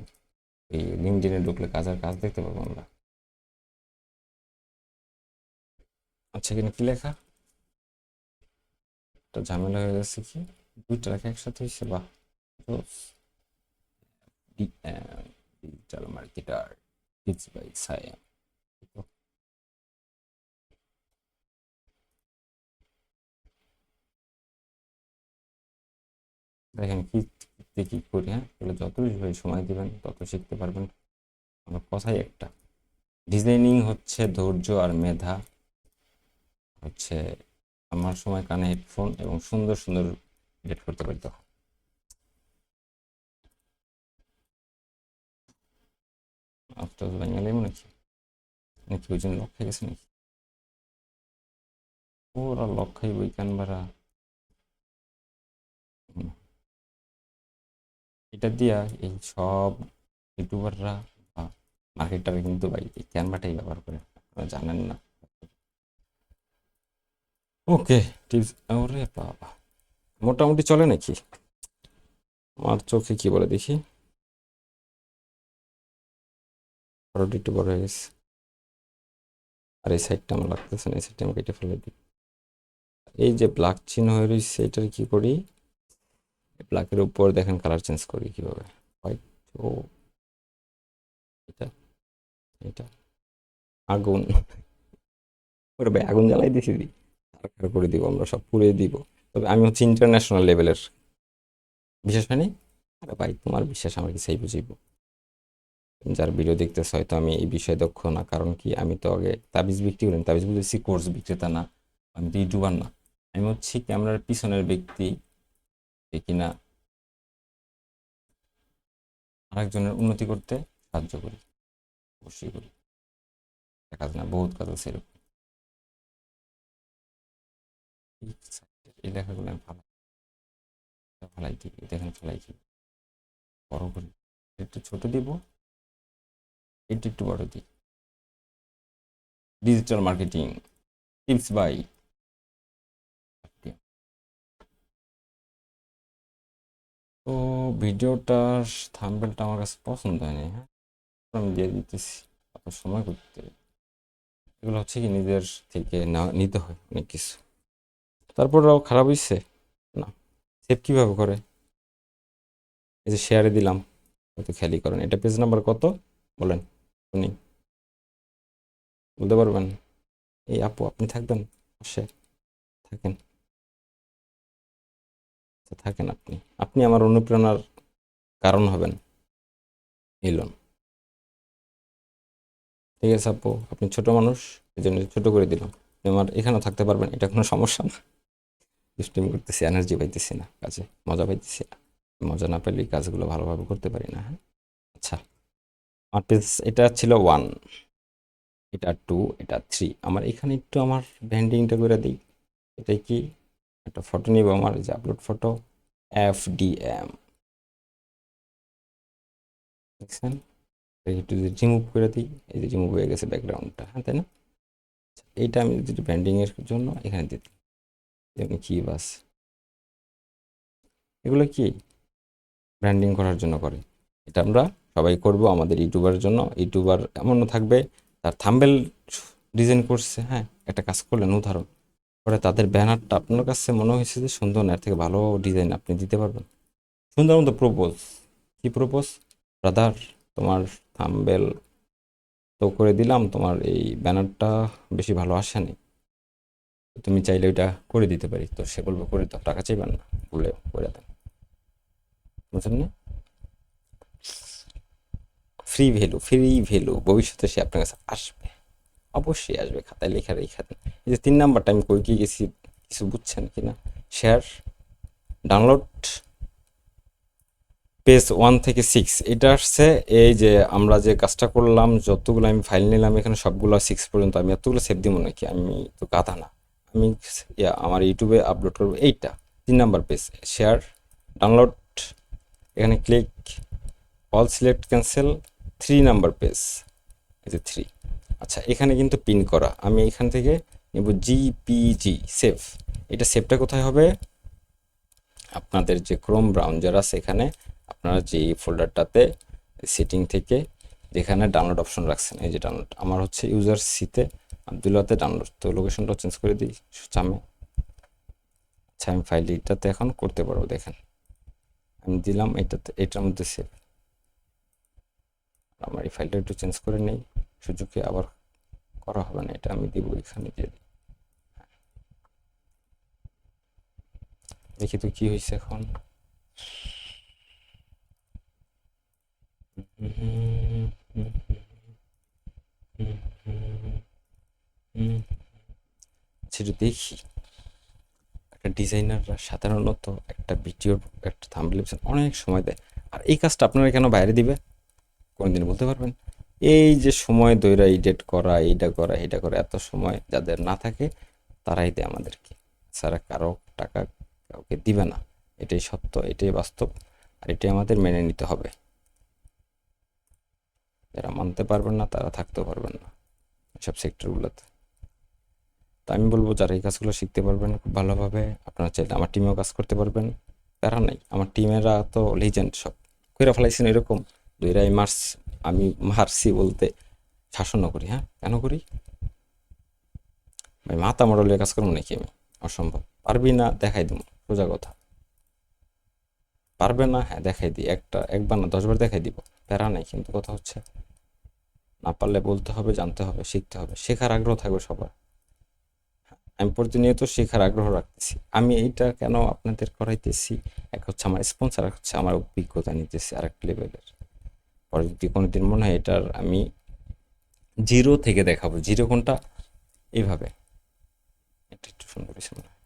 [SPEAKER 1] এই লিঙ্কডিনে ঢুকলে কাজের কাজ দেখতে পাবো আমরা। আচ্ছা এখানে কি লেখা, একটা ঝামেলা হয়ে গেছে, কি দুইটা লেখা একসাথে হয়েছে, বাহ, ডিজিটাল মার্কেটার টিপস বাই সায়া। দেখেন কি কি করি, হ্যাঁ তাহলে যত বেশি সময় দিবেন তত শিখতে পারবেন। আমার কথাই একটা, ডিজাইনিং হচ্ছে ধৈর্য আর মেধা, হচ্ছে আমার সময় কানে হেডফোন এবং সুন্দর সুন্দর এডিট করতে পারি তখন। আফটার বাঙালি নাকি, নাকি ওই জন্য লক্ষ্যে গেছে নাকি, ওরা লক্ষ্যই বই কান ভাড়া। এটা দিয়া এই সব ইউটিউবাররা বা মার্কেটার কিন্তু ভাই এই ক্যানভাটাই ব্যবহার করে, আপনারা জানেন না। ওকে, টিপস, ওরে বাবা, মোটামুটি চলে নাকি, আমার চোখে কি বলে দেখি, ফটোটি একটু বড় হয়ে গেছে, আর এই সাইডটা আমার লাগতেছে না, এই সাইডটা আমি কেটে ফেলে দিই। এই যে ব্ল্যাক চিহ্ন হয়ে রয়েছে, এটার কি করি, ব্ল্যাকের উপর দেখেন কালার চেঞ্জ করি কিভাবে, হোয়াইট, ও এটা, এটা আগুন, ওরে ভাই আগুন জ্বালাই দিছি দি আর করে দিব, আমরা সব পুড়িয়ে দিব। তবে আমি হচ্ছে ইন্টারন্যাশনাল লেভেলের, বিশ্বাস হয়নি? আরে ভাই তোমার বিশ্বাস আমার কি সেই বুঝিব? যার ভিডিও দেখতেছ হয়তো আমি এই বিষয়ে দক্ষ না, কারণ কি আমি তো আগে তাবিজ বিক্রি করি, তাবিজ বুঝেছি কোর্স বিক্রেতা না, আমি তো ইউটিউবার না। আমি হচ্ছে ক্যামেরার পিছনের ব্যক্তি, যে কিনা আরেকজনের উন্নতি করতে সাহায্য করি, অবশ্যই করি। একটা কাজ না, বহুত কাজ আছে এরকম। এই লেখাগুলো আমি ফালাই দিই, দেখেন ফালাই দিই, বড় করি, একটু ছোট দিব, একটু একটু বড় দিই। Digital marketing tips by. তো ভিডিওটার থাম্বনেলটা আমার কাছে পছন্দ হয়নি, হ্যাঁ, আমি দিয়ে দিতেছি। অত সময় করতে, এগুলো হচ্ছে কি নিজের থেকে না নিতে হয় অনেক কিছু। তারপরও খারাপ হয়েছে না। সেভ কিভাবে করে? এই যে শেয়ারে দিলাম, হয়তো খেয়ালই করেন। এটা পেজ নাম্বার কত বলেন শুনি, বলতে পারবেন? এই আপু আপনি থাকবেন পাশে, থাকেন, থাকেন আপনি, আপনি আমার অনুপ্রেরণার কারণ হবেন, এলন। ঠিক আছে আপু, আপনি ছোট মানুষ, এই জন্য ছোট করে দিলাম। আপনি আমার এখানেও থাকতে পারবেন, এটা কোনো সমস্যা না। দুষ্টিমি করতেছি, এনার্জি পাইতেছি না কাজে, মজা পাইতেছি না। মজা না পেলে এই কাজগুলো ভালোভাবে করতে পারি না, হ্যাঁ। আচ্ছা, আমার পেজ এটা ছিল 1, এটা 2, এটা 3। আমার এখানে একটু আমার ব্যান্ডিংটা করে দিই। এটাই কি, একটা ফটো নিব, আমার যে আপলোড ফটো, FDM, দেখছেন? একটু যদি রিমুভ করে দিই, এই যে রিমুভ হয়ে গেছে ব্যাকগ্রাউন্ডটা, হ্যাঁ তাই না? এইটা আমি যদি ব্যান্ডিংয়ের জন্য এখানে দিতে, যেমন কি বাস, এগুলো কি ব্র্যান্ডিং করার জন্য করে। এটা আমরা সবাই করব আমাদের ইউটিউবার জন্য। ইউটিউবার এমনও থাকবে তার থাম্বেল ডিজাইন করছে, হ্যাঁ, একটা কাজ করলেন উদাহরণ, পরে তাদের ব্যানারটা আপনার কাছে মনে হয়েছে যে সুন্দর না, এর থেকে ভালো ডিজাইন আপনি দিতে পারবেন। সুন্দর মতো প্রপোজ, কি প্রপোজ? ব্রাদার, তোমার থাম্বেল তো করে দিলাম, তোমার এই ব্যানারটা বেশি ভালো আসেনি, তুমি চাইলে ওইটা করে দিতে পারি। তো সে বলবো করে দাও, টাকা চাইবেন না, বলে করে দেন, বুঝলেন না? ফ্রি ভ্যালু, ফ্রি ভ্যালু, ভবিষ্যতে সে আপনার কাছে আসবে, অবশ্যই আসবে, খাতায় লেখা রেখা দেন। এই যে 3 নাম্বারটা আমি কই কি গেছি, কিছু বুঝছেন কিনা? শেয়ার, ডাউনলোড পেজ 1 থেকে 6, এটা আসছে। এই যে আমরা যে কাজটা করলাম, যতগুলো আমি ফাইল নিলাম এখানে সবগুলো 6 পর্যন্ত, আমি এতগুলো সেভ দিব নাকি? আমি তো গাধা না। আমি আমার ইউটিউবে আপলোড করবো এইটা। 3 নাম্বার পেজ, শেয়ার, ডাউনলোড, এখানে click, all select, cancel, 3 number page, এই যে 3। আচ্ছা, এখানে কিন্তু পিন করা, আমি এখান থেকে নেব জিপিজি সেভ। এটা সেভটা কোথায় হবে? আপনাদের যে ক্রোম ব্রাউজার আছে এখানে, আপনারা যে ফোল্ডারটাতে সেটিং থেকে যেখানে ডাউনলোড অপশন রাখছেন, এই যে ডাউনলোড, আমার হচ্ছে ইউজার সিতে আবদুল্লাতে ডাউনলোড, তো লোকেশনটা চেঞ্জ করে দিই চামে। আচ্ছা, আমি ফাইল এটাতে এখন করতে পারবো, দেখেন আমি দিলাম এটাতে, এটার মধ্যে সেভ। আমার এই ফাইলটা একটু চেঞ্জ করে নেই, সুযোগে আবার করা হবে না, এটা আমি দিব এখানে দিয়ে দিই। দেখি তো কি হয়েছে এখন। সেটা দেখি, একটা ডিজাইনাররা সাধারণত একটা ভিডিওর একটা থাম্বনেল অনেক সময় দেয়, আর এই কাজটা আপনারা কেন বাইরে দিবে কোনদিন বলতে পারবেন? এই যে সময় ধইরা এডিট করা, এইটা করা, এটা করা, এত সময় যাদের না থাকে তারাই দেয় আমাদেরকে, ছাড়া কারো টাকা কাউকে দিবে না। এটাই সত্য, এটাই বাস্তব, আর এটাই আমাদের মেনে নিতে হবে। যারা মানতে পারবেন না তারা থাকতেও পারবেন না এসব সেক্টরগুলোতে। তা আমি বলবো যারা এই কাজগুলো শিখতে পারবেন খুব ভালোভাবে, আপনারা চাইলে আমার টিমেও কাজ করতে পারবেন, প্যারা নাই। আমার টিমেরা তো লিজেন্ড, সব কইরা ফেলাইছেন এরকম। দুইরাই মার্স, আমি মারছি বলতে শাসনও করি, হ্যাঁ কেন করি ভাই? মাথা মডেলের কাজ করবো নাকি আমি? অসম্ভব। পারবি না, দেখাই দেবো, সোজা কথা। পারবে না, হ্যাঁ দেখাই দিই, একবার না 10বার দেখাই দিব, প্যারা নাই। কিন্তু কথা হচ্ছে না পারলে বলতে হবে, জানতে হবে, শিখতে হবে, শেখার আগ্রহ থাকবে সবার। আমি প্রতিনিয়ত শেখার আগ্রহ রাখতেছি। আমি এইটা কেন আপনাদের করাইতেছি, এক হচ্ছে আমার স্পন্সর, এক হচ্ছে আমার অভিজ্ঞতা নিতেছি আরেক লেভেলের। পরে যদি কোনোদিন মনে হয় এটার আমি জিরো থেকে দেখাবো, জিরো কোনটা, এইভাবে। এটা একটু সুন্দর হয়েছে মনে হয়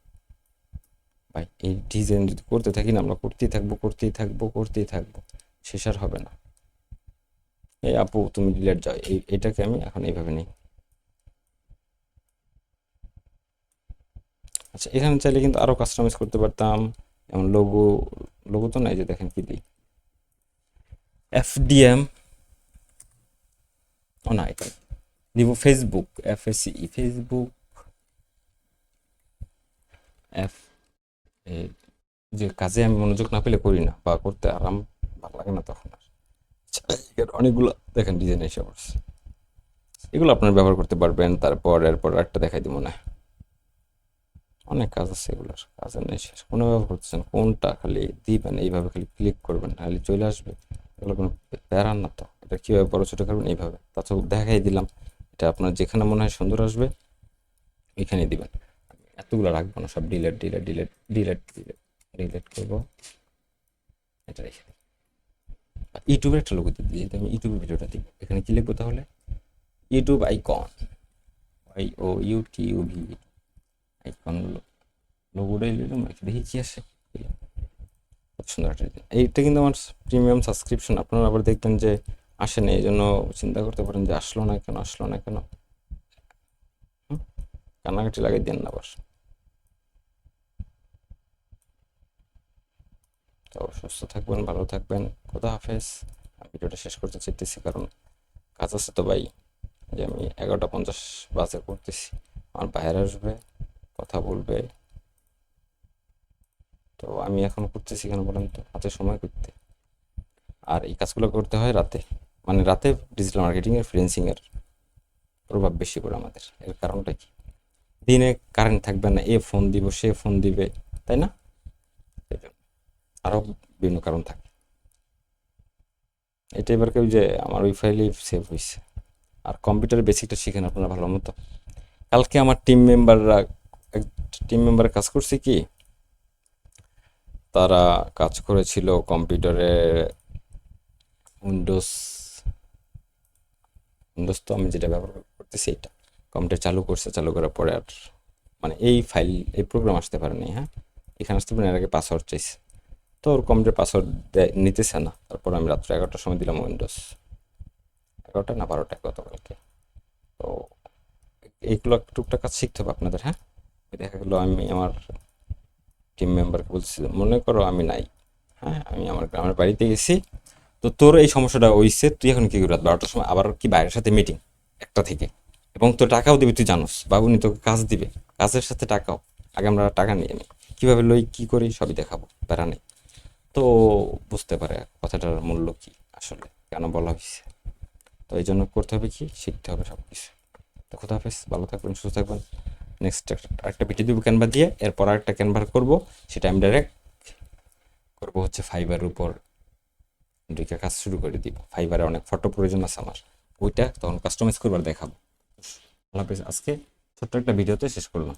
[SPEAKER 1] ভাই। এই ডিজাইন যদি করতে থাকি না, আমরা করতেই থাকবো করতেই থাকবো করতেই থাকবো, শেষ আর হবে না। এই আপু তুমি ডিলেট যাও, এটাকে আমি এখন এইভাবে নিই। আচ্ছা, এখানে চাইলে কিন্তু আরো কাস্টমাইজ করতে পারতাম। যেমন লোগো, লোগো তো নাই, যে দেখেন কি দিই, এফডিএম, ও না এটা দিব ফেসবুক, এফএসি, ফেসবুক এফ, যে কাজে আমি মনোযোগ না পেলে করি না, বা করতে আরাম ভালো লাগে না তখন আর। আচ্ছা, এখানে অনেকগুলো দেখেন ডিজাইন এসে পড়ছে, এগুলো আপনারা ব্যবহার করতে পারবেন। তারপর এরপর একটা দেখাই দিব না, অনেক কাজ আছে, এগুলোর কাজের নেই শেষ। কোনো ব্যবহার করতেছেন কোনটা, খালি দিবেন এইভাবে, খালি ক্লিক করবেন, খালি চলে আসবে। এগুলো কোনো প্যারার না তো। এটা কীভাবে বড় ছোটো করবেন এইভাবে, তাছাড়া দেখাই দিলাম। এটা আপনার যেখানে মনে হয় সুন্দর আসবে এখানেই দিবেন। এতগুলো রাখবো না, সব delete delete delete delete delete delete করবো। এটা রেখে দিই। ইউটিউবের একটা লোগো দিয়ে দিই, যদি আমি ইউটিউবের ভিডিওটা দিই, এখানে কি লিখবো তাহলে, ইউটিউব আইকন, IOUTUB আইকনগুলো, লোগোটাই লিখলাম, রেখে দেখি কি আসে। খুব সুন্দর একটা ডিজাইন। এইটা কিন্তু আমার প্রিমিয়াম সাবস্ক্রিপশন, আপনারা আবার দেখবেন যে আসে না, এই জন্য চিন্তা করতে পারেন যে আসলো না কেন, আসলো না কেন। কান্নাকাটি লাগাই দেন না আবার। তো সুস্থ থাকবেন, ভালো থাকবেন, খোদা হাফেজ। আমি ভিডিওটা শেষ করতে চাইতেছি, কারণ কাজ আছে তো ভাই, যে আমি 11:50 বাজে করতেছি, আমার বাইরে আসবে, কথা বলবে। তো আমি এখন করতেছি কেন বলেন তো, হাতে সময় করতে। আর এই কাজগুলো করতে হয় রাতে, মানে রাতে ডিজিটাল মার্কেটিংয়ের, ফ্রিল্যান্সিংয়ের প্রভাব বেশি করে আমাদের। এর কারণটা কি, দিনে কারেন্ট থাকবে না, এ ফোন দিব সে ফোন দিবে, তাই না? এই জন্য আরও বিভিন্ন কারণ থাকে। এটা এবার কেউ যে আমার ওই ফাইলেই সেভ হয়েছে। আর কম্পিউটারের বেসিকটা শিখেন আপনারা ভালো মতো। কালকে আমার টিম মেম্বার কাজ করছে কি, তারা কাজ করেছিল কম্পিউটারে উইন্ডোজ, উইন্ডোজ তো আমি যেটা ব্যবহার করতেছি এটা, কম্পিউটার চালু করছে, চালু করার পরে আর মানে এই ফাইল, এই প্রোগ্রাম আসতে পারেনি। হ্যাঁ, এখানে আসতে পারেন, এর আগে পাসওয়ার্ড চাইছে, তো ওর কম্পিউটার পাসওয়ার্ড নিতেছে না। তারপর আমি রাত্রে 11টার সময় দিলাম উইন্ডোজ, 11টা না 12টা গতকালকে। তো এইগুলো টুকটাক কাজ শিখতে হবে আপনাদের। হ্যাঁ, দেখা গেলো আমি আমার টিম মেম্বারকে বলছি, মনে করো আমি নাই, হ্যাঁ আমি আমার গ্রামের বাড়িতে গেছি, তো তোর এই সমস্যাটা হইছে, তুই এখন কি করবি রাত 12টার সময়, আবার কি বাইরের সাথে মিটিং একটা থেকে, এবং তোর টাকাও দিবি, তুই জানোস বাবু নি তোকে কাজ দিবে, কাজের সাথে টাকাও। আগে আমরা টাকা নিয়ে নিই, কীভাবে লই কী করি সবই দেখাবো, প্যারা নেই। তো বুঝতে পারে কথাটার মূল্য কি আসলে, কেন বলা হয়েছে। তো এই জন্য করতে হবে কি, শিখতে হবে সব কিছু। তো খোদা হাফেজ, ভালো থাকবেন, সুস্থ থাকবেন। নেক্সট আরেকটা ভিডিও দিব ক্যানভা দিয়ে, এরপর আরেকটা ক্যানভা করবো, সেটা আমি ডাইরেক্ট করবো হচ্ছে ফাইবারের উপর ঢুকে কাজ শুরু করে দিব। ফাইবারে অনেক ফটো প্রয়োজন আছে আমার, ওইটা তখন কাস্টমাইজ করবার দেখাবো। আল্লাহ হাফেজ, আজকে ছোট্ট একটা ভিডিওতে শেষ করলাম।